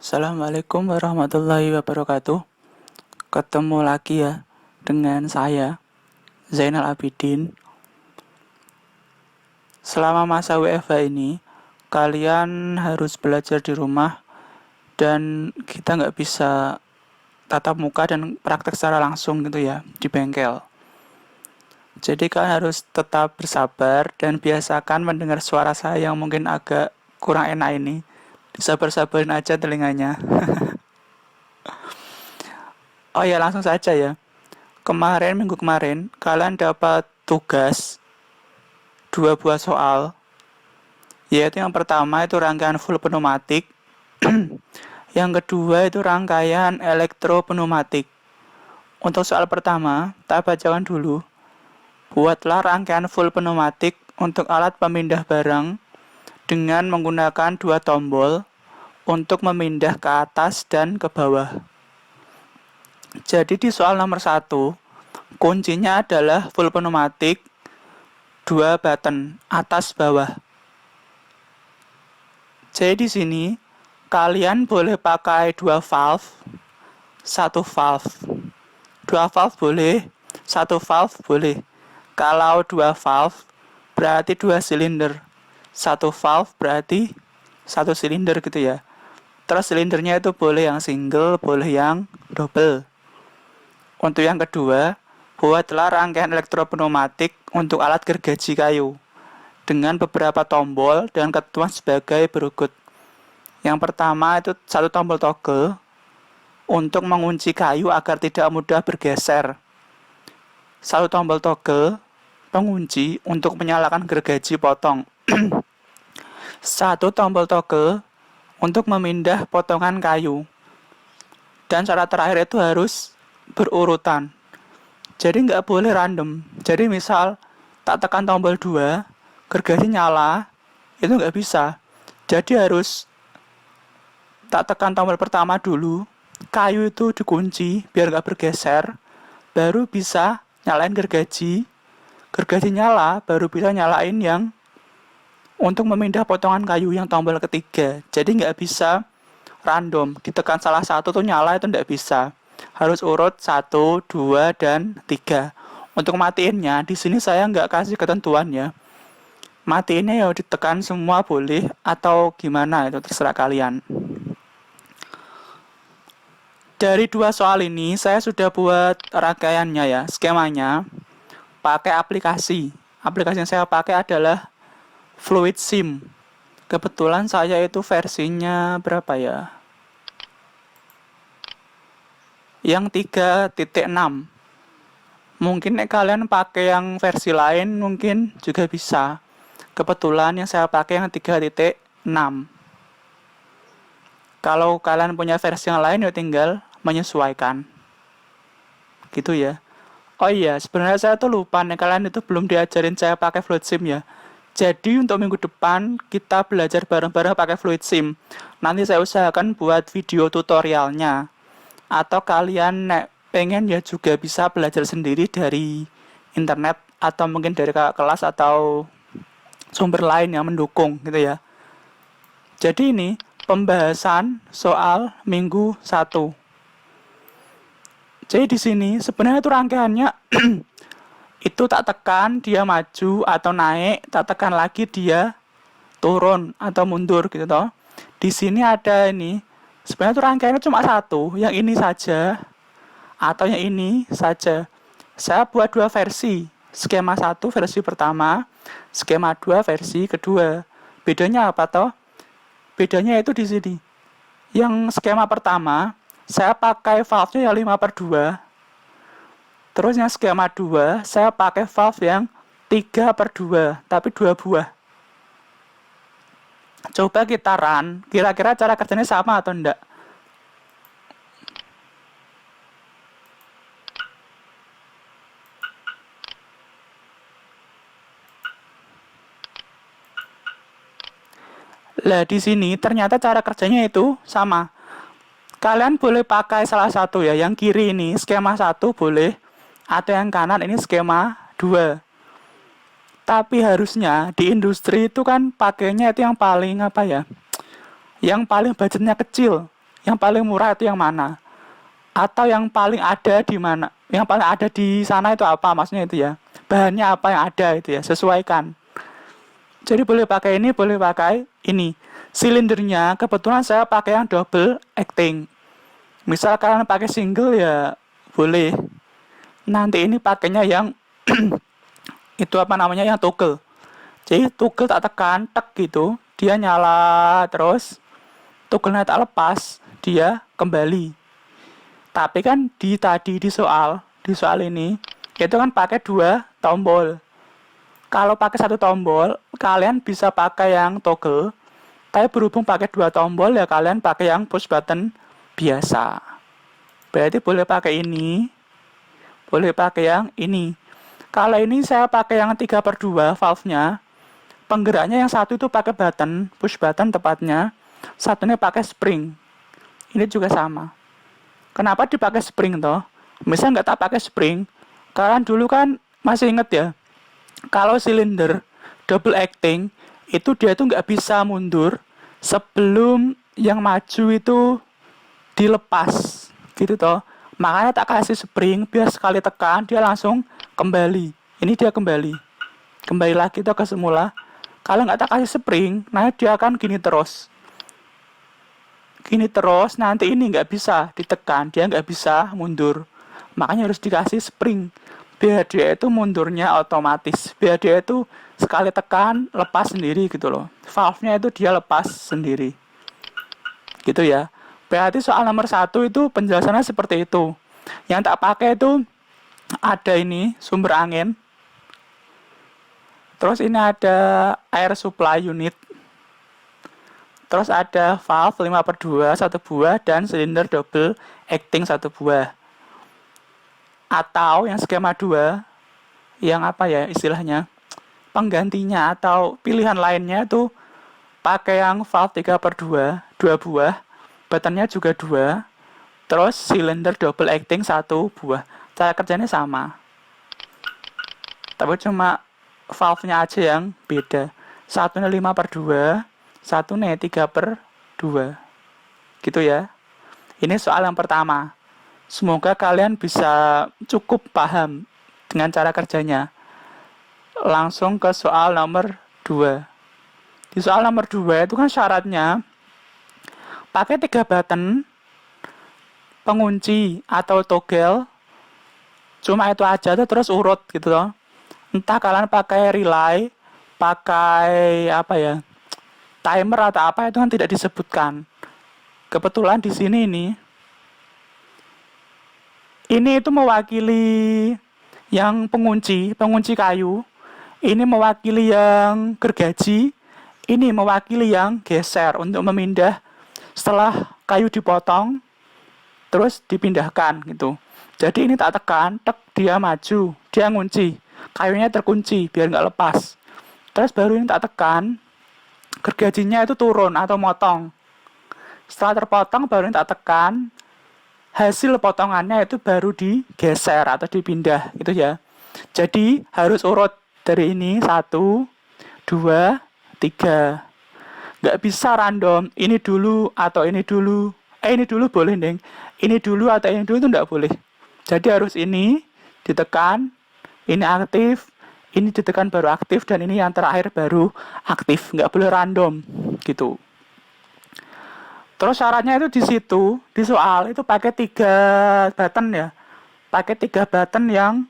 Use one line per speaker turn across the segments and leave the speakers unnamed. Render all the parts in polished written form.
Assalamualaikum warahmatullahi wabarakatuh. Ketemu lagi ya dengan saya, Zainal Abidin. Selama masa WFH ini, kalian harus belajar di rumah dan kita nggak bisa tatap muka dan praktek secara langsung gitu ya, di bengkel. Jadi kalian harus tetap bersabar dan biasakan mendengar suara saya yang mungkin agak kurang enak ini. Disabar-sabarin aja telinganya. Oh ya, langsung saja ya. Minggu kemarin, kalian dapat tugas 2 buah soal, yaitu yang pertama itu rangkaian full pneumatik, yang kedua itu rangkaian elektropneumatik. Untuk soal pertama, tak bacakan dulu. Buatlah rangkaian full pneumatik untuk alat pemindah barang dengan menggunakan 2 tombol untuk memindah ke atas dan ke bawah. Jadi di soal nomor 1, kuncinya adalah full pneumatik 2 button atas bawah. Jadi di sini kalian boleh pakai 2 valve, 1 valve. 2 valve boleh, 1 valve boleh. Kalau 2 valve berarti 2 silinder. 1 valve berarti 1 silinder gitu ya. Terus silindernya itu boleh yang single, boleh yang double. Untuk yang kedua, buatlah rangkaian elektropneumatik untuk alat gergaji kayu dengan beberapa tombol dan ketentuan sebagai berikut. Yang pertama itu 1 tombol toggle untuk mengunci kayu agar tidak mudah bergeser. 1 tombol toggle pengunci untuk menyalakan gergaji potong. 1 tombol toggle untuk memindah potongan kayu. Dan syarat terakhir itu harus berurutan. Jadi nggak boleh random. Jadi misal tak tekan tombol 2, gergaji nyala, itu nggak bisa. Jadi harus tak tekan tombol pertama dulu, kayu itu dikunci biar nggak bergeser, baru bisa nyalain gergaji. Gergaji nyala, baru bisa nyalain yang untuk memindah potongan kayu yang tombol ketiga. Jadi nggak bisa random, ditekan salah satu tuh nyala, itu nggak bisa. Harus urut 1, 2, dan 3. Untuk matiinnya, di sini saya nggak kasih ketentuan ya. Matiinnya ya ditekan semua boleh atau gimana, itu terserah kalian. Dari 2 soal ini, saya sudah buat rangkaiannya ya, skemanya. Pakai aplikasi. Aplikasi yang saya pakai adalah Fluid Sim. Kebetulan saya itu versinya berapa ya? Yang 3.6. Mungkin kalian pakai yang versi lain mungkin juga bisa. Kebetulan yang saya pakai yang 3.6. Kalau kalian punya versi yang lain ya tinggal menyesuaikan. Gitu ya. Oh iya, sebenarnya saya tuh lupa nih, kalian itu belum diajarin saya pakai Fluid Sim ya. Jadi untuk minggu depan kita belajar bareng-bareng pakai Fluid Sim. Nanti saya usahakan buat video tutorialnya. Atau kalian pengen ya juga bisa belajar sendiri dari internet atau mungkin dari kakak kelas atau sumber lain yang mendukung gitu ya. Jadi ini pembahasan soal minggu 1. Jadi di sini sebenarnya itu rangkaiannya itu tak tekan dia maju atau naik, tak tekan lagi dia turun atau mundur gitu toh. Di sini ada ini. Sebenarnya itu rangkaiannya cuma 1, yang ini saja atau yang ini saja. Saya buat 2 versi. Skema 1 versi pertama, skema 2 versi kedua. Bedanya apa toh? Bedanya itu di sini. Yang skema pertama, saya pakai valve-nya yang 5/2. Terus yang skema 2, saya pakai valve yang 3/2, tapi 2 buah. Coba kita run, kira-kira cara kerjanya sama atau enggak? Lah di sini ternyata cara kerjanya itu sama. Kalian boleh pakai salah satu ya, yang kiri ini skema 1 boleh, atau yang kanan ini skema 2. Tapi harusnya di industri itu kan pakainya itu yang paling apa ya? Yang paling budgetnya kecil, Yang paling murah itu yang mana? Atau yang paling ada di mana? Yang paling ada di sana itu apa? Maksudnya itu ya. Bahannya apa yang ada itu ya, sesuaikan. Jadi boleh pakai ini, boleh pakai ini. Silindernya kebetulan saya pakai yang double acting. Misal kalian pakai single ya boleh. Nanti ini pakainya yang itu apa namanya, yang toggle. Jadi toggle tak tekan, tek gitu, dia nyala terus. Toggle-nya tak lepas, dia kembali. Tapi kan di soal ini itu kan pakai 2 tombol. Kalau pakai 1 tombol, kalian bisa pakai yang toggle. Tapi berhubung pakai 2 tombol ya kalian pakai yang push button biasa. Berarti boleh pakai ini, boleh pakai yang ini. Kalau ini saya pakai yang 3/2 valve-nya. Penggeraknya yang satu itu pakai button, push button tepatnya. Satunya pakai spring. Ini juga sama. Kenapa dipakai spring toh? Misal nggak tak pakai spring, kalian dulu kan masih inget ya, kalau silinder double acting itu dia itu nggak bisa mundur sebelum yang maju itu dilepas, gitu toh. Makanya tak kasih spring biar sekali tekan dia langsung kembali. Ini dia kembali lagi toh ke semula. Kalau nggak tak kasih spring, nah dia akan gini terus. Nanti ini nggak bisa ditekan, dia nggak bisa mundur. Makanya harus dikasih spring biar dia itu mundurnya otomatis, biar dia itu sekali tekan lepas sendiri gitu loh. Valve-nya itu dia lepas sendiri gitu ya. Berarti soal nomor 1 itu penjelasannya seperti itu. Yang tak pakai itu ada ini sumber angin, terus ini ada air supply unit, terus ada valve 5/2 1 buah dan silinder double acting 1 buah. Atau yang skema 2, yang apa ya istilahnya, penggantinya atau pilihan lainnya itu pakai yang valve 3/2 2 buah, buttonnya juga 2, terus silinder double acting 1 buah. Cara kerjanya sama, tapi cuma valve-nya aja yang beda. Satunya 5/2, satunya 3/2 gitu ya. Ini soal yang pertama. Semoga kalian bisa cukup paham dengan cara kerjanya. Langsung ke soal nomor 2. Di soal nomor 2 itu kan syaratnya pakai 3 button pengunci atau toggle. Cuma itu aja tuh, terus urut gitu loh. Entah kalian pakai relay, pakai apa ya, timer atau apa itu kan tidak disebutkan. Kebetulan di sini ini itu mewakili yang pengunci kayu. Ini mewakili yang gergaji. Ini mewakili yang geser untuk memindah setelah kayu dipotong terus dipindahkan gitu. Jadi ini tak tekan, tek dia maju, dia ngunci. Kayunya terkunci biar nggak lepas. Terus baru ini tak tekan, gergajinya itu turun atau motong. Setelah terpotong baru ini tak tekan, hasil potongannya itu baru digeser atau dipindah gitu ya. Jadi harus urut dari ini 1, 2, 3. Nggak bisa random, ini dulu atau ini dulu. Ini dulu boleh deng, ini dulu atau ini dulu itu nggak boleh. Jadi harus ini ditekan, ini aktif, ini ditekan baru aktif, dan ini yang terakhir baru aktif. Nggak boleh random gitu. Terus syaratnya itu di situ, di soal itu pakai 3 button ya. Pakai 3 button yang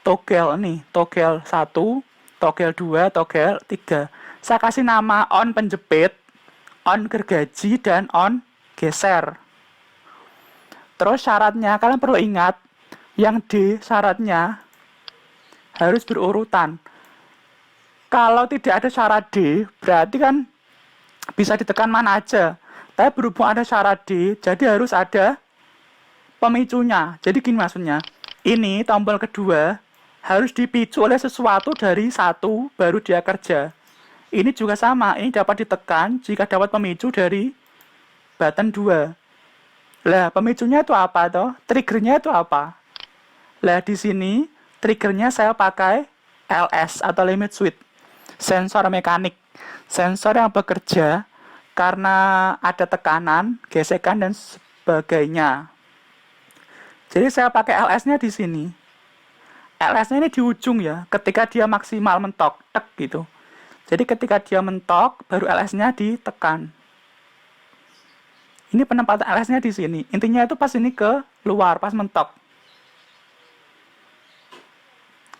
toggle nih, toggle 1, toggle 2, toggle 3. Saya kasih nama on penjepit, on gergaji, dan on geser. Terus syaratnya kalian perlu ingat, yang D syaratnya harus berurutan. Kalau tidak ada syarat D, berarti kan bisa ditekan mana aja. Tapi berhubung ada syarat D, jadi harus ada pemicunya. Jadi gini maksudnya, ini tombol kedua harus dipicu oleh sesuatu dari 1, baru dia kerja. Ini juga sama, ini dapat ditekan jika dapat pemicu dari button 2. Lah, pemicunya itu apa toh? Triggernya itu apa? Lah, di sini triggernya saya pakai LS atau limit switch, sensor mekanik, sensor yang bekerja karena ada tekanan, gesekan dan sebagainya. Jadi saya pakai LS-nya di sini. LS-nya ini di ujung ya, ketika dia maksimal mentok, tek gitu. Jadi ketika dia mentok, baru LS-nya ditekan. Ini penempatan LS-nya di sini. Intinya itu pas ini ke luar, pas mentok.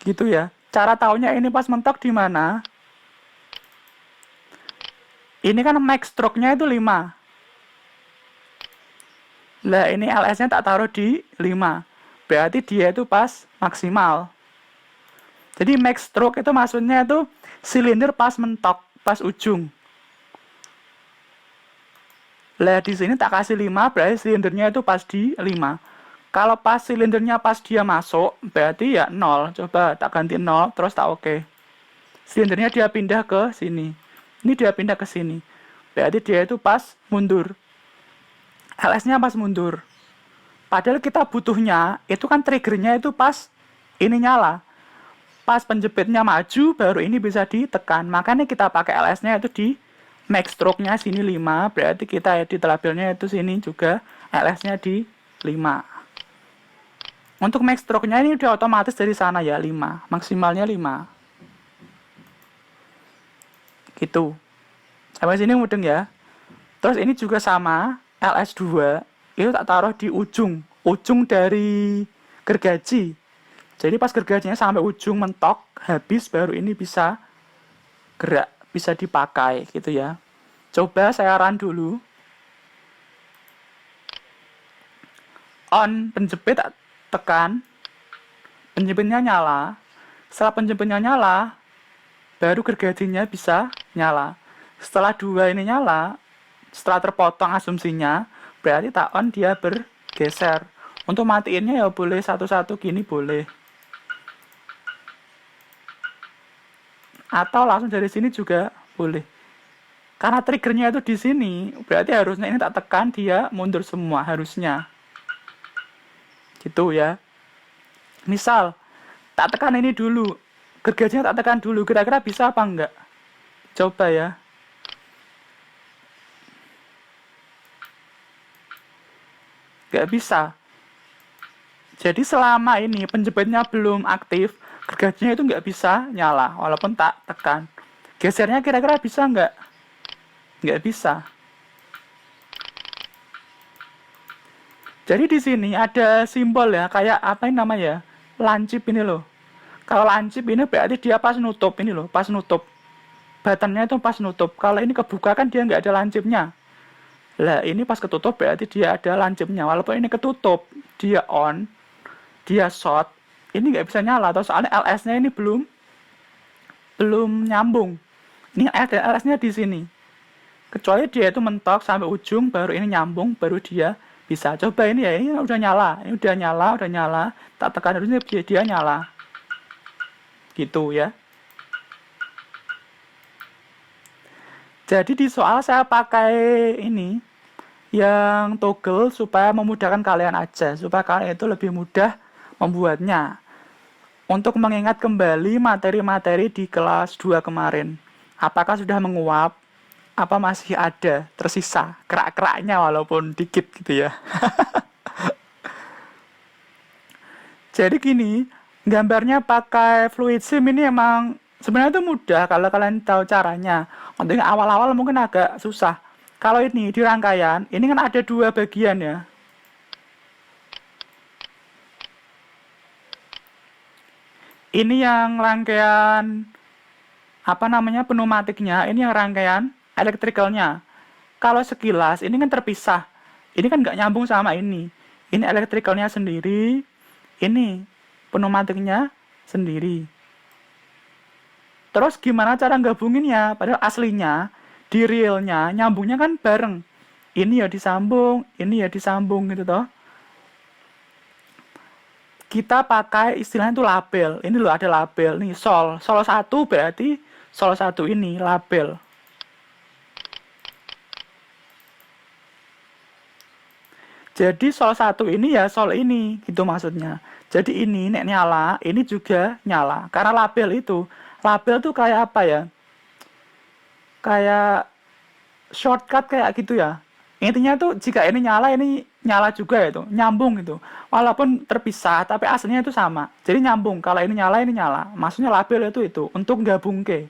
Gitu ya. Cara taunya ini pas mentok di mana? Ini kan max stroke-nya itu 5. Lah ini LS-nya tak taruh di 5. Berarti dia itu pas maksimal. Jadi max stroke itu maksudnya itu silinder pas mentok, pas ujung. Lah di sini tak kasih 5, berarti silindernya itu pas di 5. Kalau pas silindernya pas dia masuk, berarti ya 0. Coba tak ganti 0, terus tak oke. Silindernya dia pindah ke sini. Ini dia pindah ke sini. Berarti dia itu pas mundur. LS-nya pas mundur. Padahal kita butuhnya, itu kan triggernya itu pas ini nyala. Pas penjepitnya maju, baru ini bisa ditekan. Makanya kita pakai LS-nya itu di max stroke-nya sini 5. Berarti kita edit labelnya itu sini juga LS-nya di 5. Untuk max stroke-nya ini udah otomatis dari sana ya 5. Maksimalnya 5. Gitu. Sampai sini mudeng ya. Terus ini juga sama, LS2 itu tak taruh di ujung dari gergaji. Jadi pas gergajinya sampai ujung mentok, habis baru ini bisa gerak, bisa dipakai gitu ya. Coba saya run dulu. On penjepit tekan, penjepitnya nyala. Setelah penjepitnya nyala, baru gergajinya bisa nyala. Setelah 2 ini nyala, setelah terpotong asumsinya, berarti tak on dia bergeser. Untuk matiinnya ya boleh satu-satu gini boleh. Atau langsung dari sini juga boleh. Karena triggernya itu di sini, berarti harusnya ini tak tekan dia mundur semua harusnya. Gitu ya. Misal tak tekan ini dulu, gergajinya tak tekan dulu, kira-kira bisa apa enggak? Coba ya. Nggak bisa. Jadi selama ini penjepitnya belum aktif, gergajinya itu nggak bisa nyala, walaupun tak tekan. Gesernya kira-kira bisa nggak? Nggak bisa. Jadi di sini ada simbol ya, kayak apa ini namanya ya? Lancip ini loh. Kalau lancip ini berarti dia pas nutup ini loh, pas nutup. Buttonnya itu pas nutup. Kalau ini kebuka kan dia nggak ada lancipnya. Lah ini pas ketutup berarti dia ada lancipnya. Walaupun ini ketutup, dia on, dia short, ini nggak bisa nyala. Atau soalnya LS-nya ini belum nyambung. Ini LS-nya di sini. Kecuali dia itu mentok sampai ujung, baru ini nyambung, baru dia bisa. Coba ini ya, ini udah nyala. Ini udah nyala. Tak tekan harusnya dia nyala. Gitu ya. Jadi di soal saya pakai ini yang toggle supaya memudahkan kalian aja, supaya kalian itu lebih mudah membuatnya. Untuk mengingat kembali materi-materi di kelas 2 kemarin. Apakah sudah menguap? Apa masih ada tersisa kerak-keraknya walaupun dikit gitu ya. Jadi gini, gambarnya pakai fluid sim ini emang sebenarnya itu mudah kalau kalian tahu caranya. Untuk awal-awal mungkin agak susah. Kalau ini di rangkaian, ini kan ada 2 bagian ya. Ini yang rangkaian apa namanya pneumatiknya, ini yang rangkaian elektrikalnya. Kalau sekilas ini kan terpisah. Ini kan nggak nyambung sama ini. Ini elektrikalnya sendiri, ini pneumatiknya sendiri. Terus gimana cara gabunginnya? Padahal aslinya di realnya nyambungnya kan bareng. Ini ya disambung gitu toh. Kita pakai istilahnya itu label. Ini loh ada label nih sol 1 berarti sol 1 ini label. Jadi sol 1 ini ya sol ini gitu maksudnya. Jadi ini nek nyala, ini juga nyala. Karena label tuh kayak apa ya? Kayak shortcut kayak gitu ya. Intinya tuh jika ini nyala juga itu, nyambung gitu. Walaupun terpisah, tapi aslinya itu sama. Jadi nyambung. Kalau ini nyala. Maksudnya label itu untuk gabungke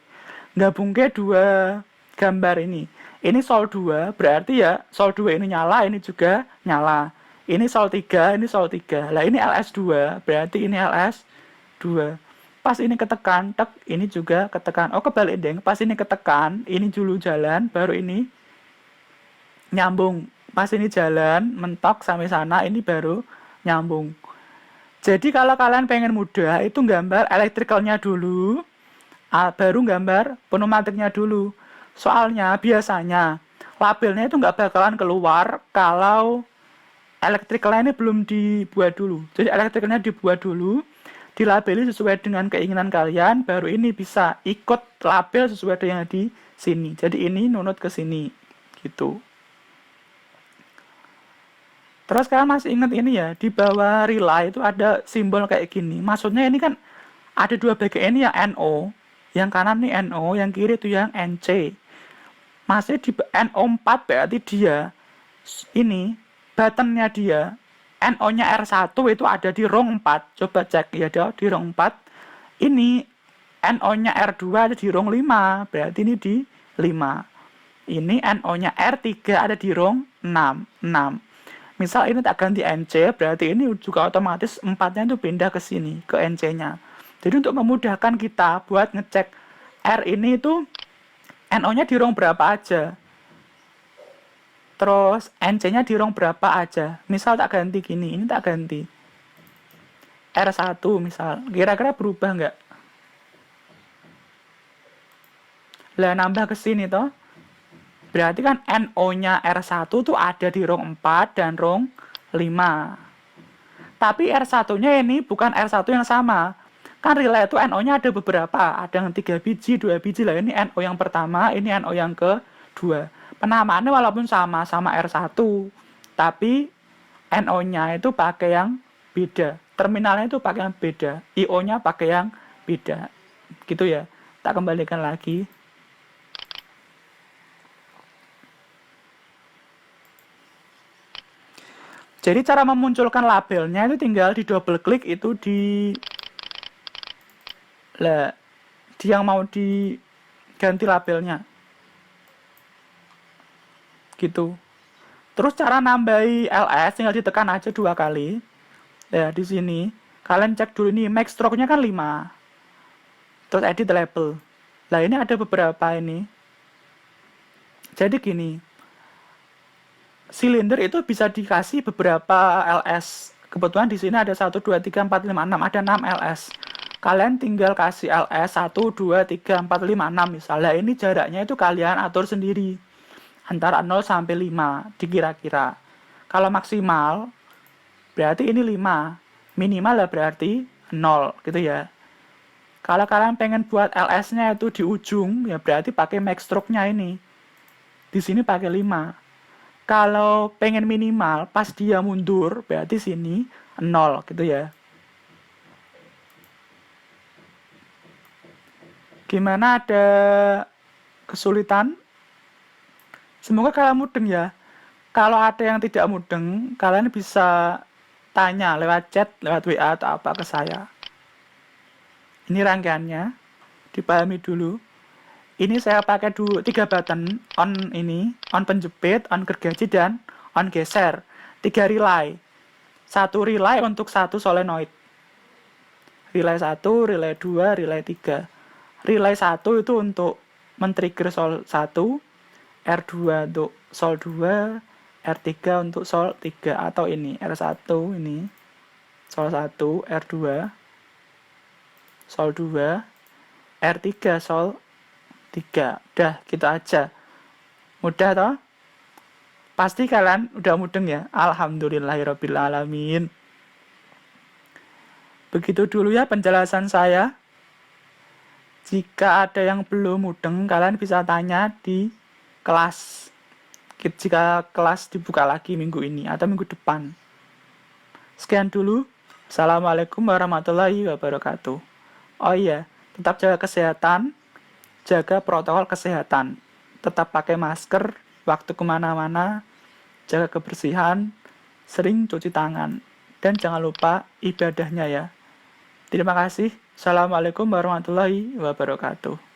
dua gambar ini. Ini sol 2 berarti ya sol 2 ini nyala, ini juga nyala. Ini sol 3, ini sol 3. Lah ini LS2, berarti ini LS2. Pas ini ketekan, tek, ini juga ketekan. Oh kebalik deng, pas ini ketekan, ini dulu jalan, baru ini nyambung. Pas ini jalan, mentok sampai sana, ini baru nyambung. Jadi kalau kalian pengen mudah, itu gambar elektrikalnya dulu, baru gambar pneumatiknya dulu. Soalnya biasanya labelnya itu nggak bakalan keluar kalau elektrikalnya ini belum dibuat dulu. Jadi elektrikalnya dibuat dulu, dilabeli sesuai dengan keinginan kalian, baru ini bisa ikut label sesuai dengan di sini. Jadi ini nunut ke sini, gitu. Terus kalian masih ingat ini ya, di bawah relay itu ada simbol kayak gini. Maksudnya ini kan ada dua bagian, ini yang NO, yang kanan nih NO, yang kiri itu yang NC. Masih di NO4 berarti dia ini buttonnya dia NO-nya R1 itu ada di rong 4. Coba cek ya, dia di rong 4. Ini NO-nya R2 ada di rong 5, berarti ini di 5. Ini NO-nya R3 ada di rong 6. Misal ini tak ganti NC, berarti ini juga otomatis 4-nya itu pindah ke sini, ke NC-nya. Jadi untuk memudahkan kita buat ngecek R ini itu NO-nya di rong berapa aja. Terus NC-nya di rong berapa aja. Misal tak ganti gini, ini tak ganti R1 misal. Kira-kira berubah nggak? Lah nambah ke sini toh. Berarti kan NO-nya R1 tuh ada di rong 4 dan rong 5. Tapi R1-nya ini bukan R1 yang sama. Kan relay itu NO-nya ada beberapa. Ada yang 3 biji, 2 biji. Lah ini NO yang pertama, ini NO yang kedua. Penamaannya walaupun sama R1. Tapi NO-nya itu pakai yang beda. Terminalnya itu pakai yang beda. IO-nya pakai yang beda. Gitu ya. Tak kembalikan lagi. Jadi cara memunculkan labelnya itu tinggal di double klik itu di yang mau diganti labelnya. Gitu. Terus cara nambahi LS tinggal ditekan aja 2 kali. Ya, di sini kalian cek dulu ini max stroke-nya kan 5. Terus edit label. Lah ini ada beberapa ini. Jadi gini. Silinder itu bisa dikasih beberapa LS. Kebetulan di sini ada 1 2 3 4 5 6, ada 6 LS. Kalian tinggal kasih LS 1 2 3 4 5 6 misalnya. Ini jaraknya itu kalian atur sendiri. Antara 0 sampai 5 dikira-kira. Kalau maksimal berarti ini 5. Minimal lah berarti 0 gitu ya. Kalau kalian pengen buat LS-nya itu di ujung ya berarti pakai max stroke-nya ini. Di sini pakai 5. Kalau pengen minimal pas dia mundur berarti sini 0 gitu ya. Gimana, ada kesulitan? Semoga kalian mudeng ya. Kalau ada yang tidak mudeng, kalian bisa tanya lewat chat, lewat WA atau apa ke saya. Ini rangkaiannya, dipahami dulu. Ini saya pakai 3 button, on ini, on penjepit, on gergaji, dan on geser. 3 relay. 1 relay untuk 1 solenoid. Relay 1, relay 2, relay 3. Relay 1 itu untuk men-trigger sol 1, R2 untuk sol 2, R3 untuk sol 3, atau ini R1 ini sol 1, R2 sol 2, R3 sol 3. Udah gitu aja. Mudah toh? Pasti kalian udah mudeng ya. Alhamdulillahirabbil alamin. Begitu dulu ya penjelasan saya. Jika ada yang belum mudeng, kalian bisa tanya di kelas. Jika kelas dibuka lagi minggu ini atau minggu depan. Sekian dulu. Assalamualaikum warahmatullahi wabarakatuh. Oh iya, tetap jaga kesehatan, jaga protokol kesehatan. Tetap pakai masker, waktu kemana-mana, jaga kebersihan, sering cuci tangan, dan jangan lupa ibadahnya ya. Terima kasih. Assalamualaikum warahmatullahi wabarakatuh.